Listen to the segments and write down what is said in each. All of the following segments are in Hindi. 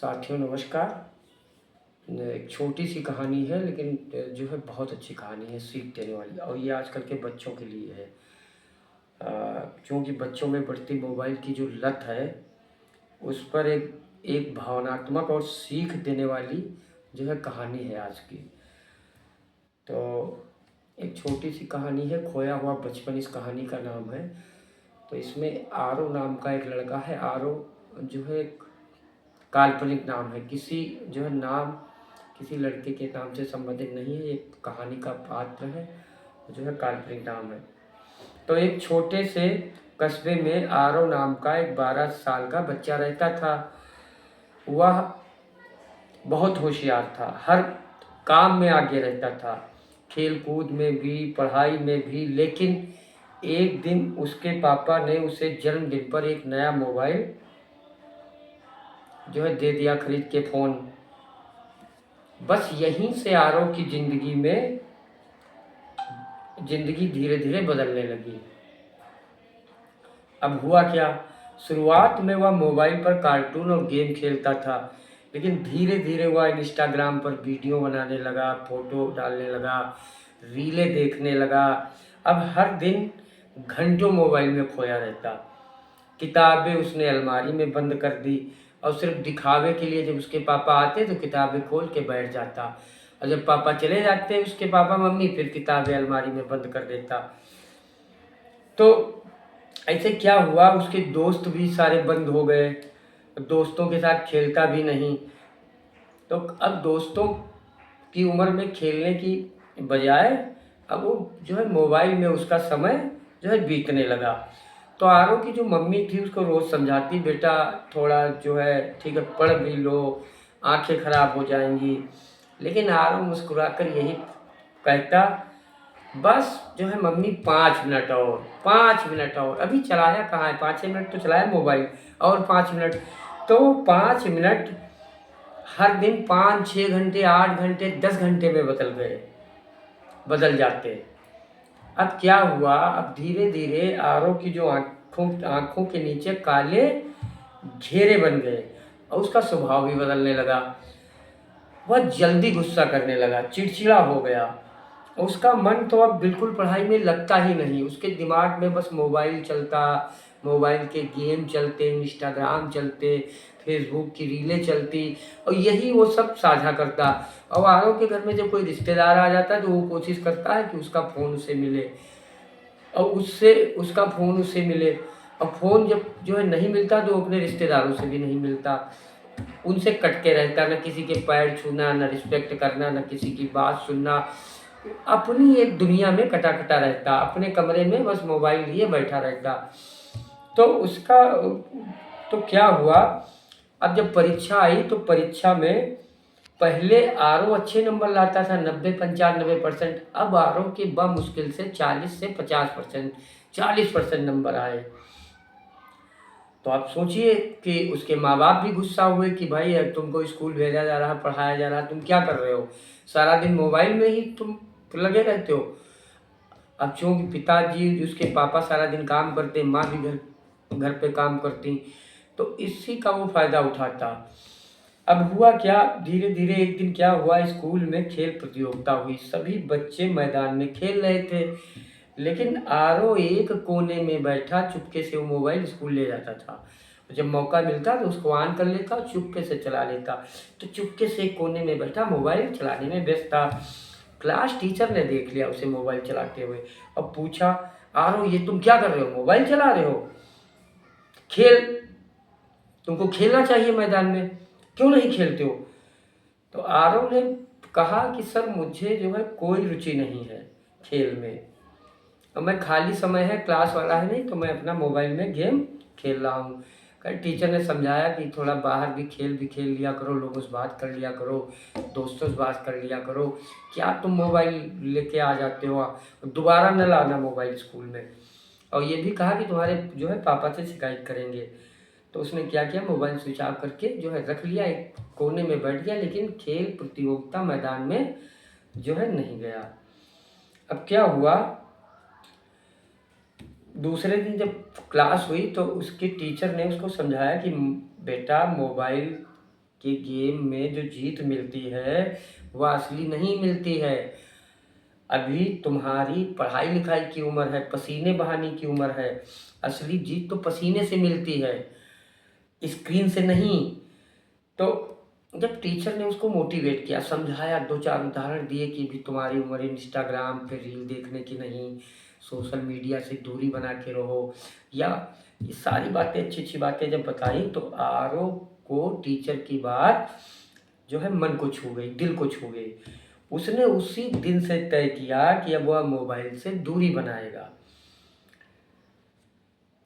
साथियों नमस्कार। एक छोटी सी कहानी है लेकिन जो है बहुत अच्छी कहानी है, सीख देने वाली, और ये आजकल के बच्चों के लिए है। क्योंकि बच्चों में बढ़ती मोबाइल की जो लत है उस पर एक एक भावनात्मक और सीख देने वाली जो है कहानी है आज की। तो एक छोटी सी कहानी है, खोया हुआ बचपन इस कहानी का नाम है। तो इसमें आरो नाम का एक लड़का है। आरो जो है एक काल्पनिक नाम है, किसी जो है नाम किसी लड़के के नाम से संबंधित नहीं है, एक कहानी का पात्र है, जो है काल्पनिक नाम है। तो एक छोटे से कस्बे में आरो नाम का एक 12 साल का बच्चा रहता था। वह बहुत होशियार था, हर काम में आगे रहता था, खेल कूद में भी, पढ़ाई में भी। लेकिन एक दिन उसके पापा ने उसे जन्मदिन पर एक नया मोबाइल जो है दे दिया, खरीद के फ़ोन। बस यहीं से आरव की ज़िंदगी धीरे धीरे बदलने लगी। अब हुआ क्या, शुरुआत में वह मोबाइल पर कार्टून और गेम खेलता था, लेकिन धीरे धीरे वह इंस्टाग्राम पर वीडियो बनाने लगा, फ़ोटो डालने लगा, रीलें देखने लगा। अब हर दिन घंटों मोबाइल में खोया रहता। किताबें उसने अलमारी में बंद कर दी और सिर्फ दिखावे के लिए जब उसके पापा आते तो किताबें खोल के बैठ जाता, और जब पापा चले जाते उसके पापा मम्मी फिर किताबें अलमारी में बंद कर देता। तो ऐसे क्या हुआ, उसके दोस्त भी सारे बंद हो गए, दोस्तों के साथ खेलता भी नहीं। तो अब दोस्तों की उम्र में खेलने की बजाय अब वो जो है मोबाइल में उसका समय जो है बीतने लगा। तो आरव की जो मम्मी थी उसको रोज़ समझाती, बेटा थोड़ा जो है ठीक है पढ़ भी लो, आंखें खराब हो जाएंगी। लेकिन आरव मुस्कुराकर यही कहता, बस जो है मम्मी 5 मिनट और, 5 मिनट और, अभी चलाया कहाँ है, 5 मिनट तो चलाया मोबाइल, और 5 मिनट। तो 5 मिनट हर दिन 5-6 घंटे, 8 घंटे, 10 घंटे में बदल जाते। अब क्या हुआ, अब धीरे धीरे आरव की जो आंखों के नीचे काले घेरे बन गए और उसका स्वभाव भी बदलने लगा। वह जल्दी गुस्सा करने लगा, चिड़चिड़ा हो गया। उसका मन तो अब बिल्कुल पढ़ाई में लगता ही नहीं, उसके दिमाग में बस मोबाइल चलता, मोबाइल के गेम चलते, इंस्टाग्राम चलते, फेसबुक की रीलें चलती, और यही वो सब साझा करता। और आरव के घर में जब कोई रिश्तेदार आ जाता है तो वो कोशिश करता है कि उसका फ़ोन उसे मिले, और उसका फ़ोन उसे मिले। और फ़ोन जब जो है नहीं मिलता तो अपने रिश्तेदारों से भी नहीं मिलता, उनसे कट के रहता, न किसी के पैर छूना, न रिस्पेक्ट करना, न किसी की बात सुनना। अपनी एक दुनिया में कटा कटा रहता, अपने कमरे में बस मोबाइल लिए बैठा रहता। तो उसका तो क्या हुआ, अब जब परीक्षा आई तो परीक्षा में पहले आरव अच्छे नंबर लाता था, 90-95%। अब आरव के बमुश्किल से 40 से 50%, 40% नंबर आए। तो आप सोचिए कि उसके माँ बाप भी गुस्सा हुए कि भाई तुमको स्कूल भेजा जा रहा, पढ़ाया जा रहा, तुम क्या कर रहे हो, सारा दिन मोबाइल में ही तुम लगे रहते हो। अब चूँकि पिताजी उसके पापा सारा दिन काम करते, माँ भी घर घर पे काम करती, तो इसी का वो फ़ायदा उठाता। अब हुआ क्या, धीरे धीरे एक दिन क्या हुआ, स्कूल में खेल प्रतियोगिता हुई, सभी बच्चे मैदान में खेल रहे थे, लेकिन आरव एक कोने में बैठा चुपके से वो मोबाइल स्कूल ले जाता था। जब मौका मिलता तो उसको ऑन कर लेता, चुपके से चला लेता। तो चुपके से एक कोने में बैठा मोबाइल चलाने में व्यस्त था। क्लास टीचर ने देख लिया उसे मोबाइल चलाते हुए और पूछा, आरव ये तुम क्या कर रहे हो, मोबाइल चला रहे हो, खेल, तुमको खेलना चाहिए मैदान में, क्यों नहीं खेलते हो। तो आरव ने कहा कि सर मुझे जो है कोई रुचि नहीं है खेल में, और मैं खाली समय है, क्लास वाला है नहीं, तो मैं अपना मोबाइल में गेम खेल रहा हूँ। कल टीचर ने समझाया कि थोड़ा बाहर भी खेल लिया करो, लोगों से बात कर लिया करो, दोस्तों से बात कर लिया करो, क्या तुम मोबाइल लेके आ जाते हो, दोबारा न लाना मोबाइल स्कूल में। और ये भी कहा कि तुम्हारे जो है पापा से शिकायत करेंगे। तो उसने क्या किया, मोबाइल स्विच ऑफ करके जो है रख लिया, एक कोने में बैठ गया, लेकिन खेल प्रतियोगिता मैदान में जो है नहीं गया। अब क्या हुआ, दूसरे दिन जब क्लास हुई तो उसके टीचर ने उसको समझाया कि बेटा मोबाइल कि गेम में जो जीत मिलती है वह असली नहीं मिलती है। अभी तुम्हारी पढ़ाई लिखाई की उम्र है, पसीने बहाने की उम्र है। असली जीत तो पसीने से मिलती है, स्क्रीन से नहीं। तो जब टीचर ने उसको मोटिवेट किया, समझाया, 2-4 उदाहरण दिए कि भी तुम्हारी उम्र इंस्टाग्राम पे रील देखने की नहीं, सोशल मीडिया से दूरी बना के रहो, या ये सारी बातें, अच्छी अच्छी बातें जब बताई, तो आरव को टीचर की बात जो है मन को छू गई, दिल को छू गई। उसने उसी दिन से तय किया कि अब वह मोबाइल से दूरी बनाएगा।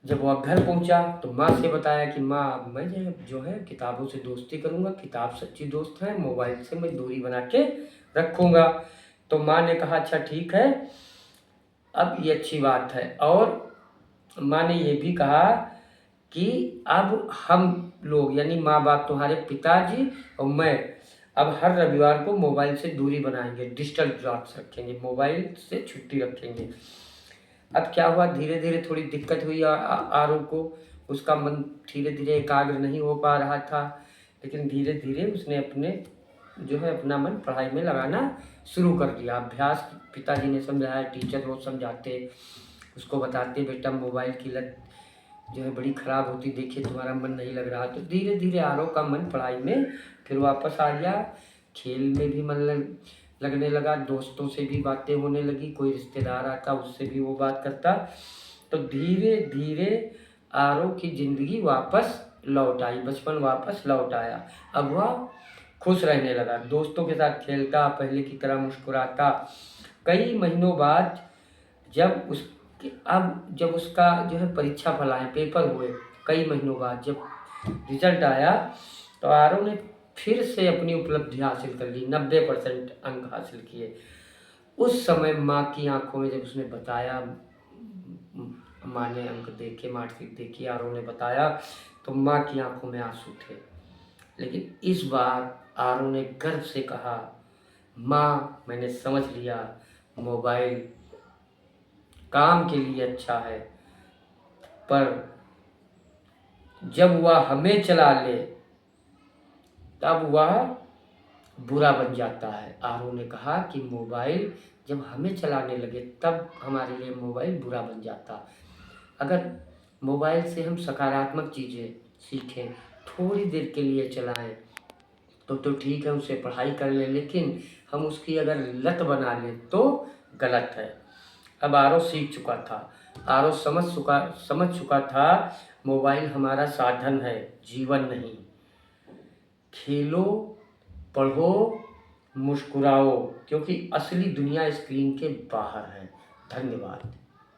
जब वह घर पहुंचा तो माँ से बताया कि माँ, अब मैं जो है किताबों से दोस्ती करूंगा, किताब सच्ची दोस्त है, मोबाइल से मैं दूरी बना के रखूंगा। तो माँ ने कहा अच्छा ठीक है, अब ये अच्छी बात है। और माँ ने ये भी कहा कि अब हम लोग यानी माँ बाप, तुम्हारे पिताजी और मैं, अब हर रविवार को मोबाइल से दूरी बनाएंगे, डिजिटल डिटॉक्स रखेंगे, मोबाइल से छुट्टी रखेंगे। अब क्या हुआ, धीरे धीरे थोड़ी दिक्कत हुई आरव को, उसका मन धीरे धीरे एकाग्र नहीं हो पा रहा था। लेकिन धीरे धीरे उसने अपना मन पढ़ाई में लगाना शुरू कर दिया। अभ्यास पिताजी ने समझाया, टीचर रोज समझाते, उसको बताते बेटा मोबाइल की लत जो है बड़ी खराब होती, देखिए तुम्हारा मन नहीं लग रहा। तो धीरे धीरे आरव का मन पढ़ाई में फिर वापस आ गया, खेल में भी मन लगने लगा, दोस्तों से भी बातें होने लगी, कोई रिश्तेदार आता उससे भी वो बात करता। तो धीरे धीरे आरव की जिंदगी वापस लौट आई, बचपन वापस लौट आया। अब वह खुश रहने लगा, दोस्तों के साथ खेलता, पहले की तरह मुस्कुराता। कई महीनों बाद जब उसका जो है परीक्षा फल आए, पेपर हुए, कई महीनों बाद जब रिजल्ट आया, तो आरव ने फिर से अपनी उपलब्धि हासिल कर ली, 90% अंक हासिल किए। उस समय माँ की आंखों में जब उसने बताया, माँ ने अंक देखे, मार्कशीट देखी, आरव ने बताया, तो माँ की आंखों में आंसू थे। लेकिन इस बार आरव ने गर्व से कहा, माँ मैंने समझ लिया, मोबाइल काम के लिए अच्छा है, पर जब वह हमें चला ले तब वह बुरा बन जाता है। आरव ने कहा कि मोबाइल जब हमें चलाने लगे तब हमारे लिए मोबाइल बुरा बन जाता। अगर मोबाइल से हम सकारात्मक चीज़ें सीखें, थोड़ी देर के लिए चलाएं, तो ठीक है, उससे पढ़ाई कर लें, लेकिन हम उसकी अगर लत बना लें तो गलत है। अब आरव सीख चुका था, आरव समझ चुका था, मोबाइल हमारा साधन है, जीवन नहीं। खेलो, पढ़ो, मुस्कुराओ, क्योंकि असली दुनिया स्क्रीन के बाहर है। धन्यवाद।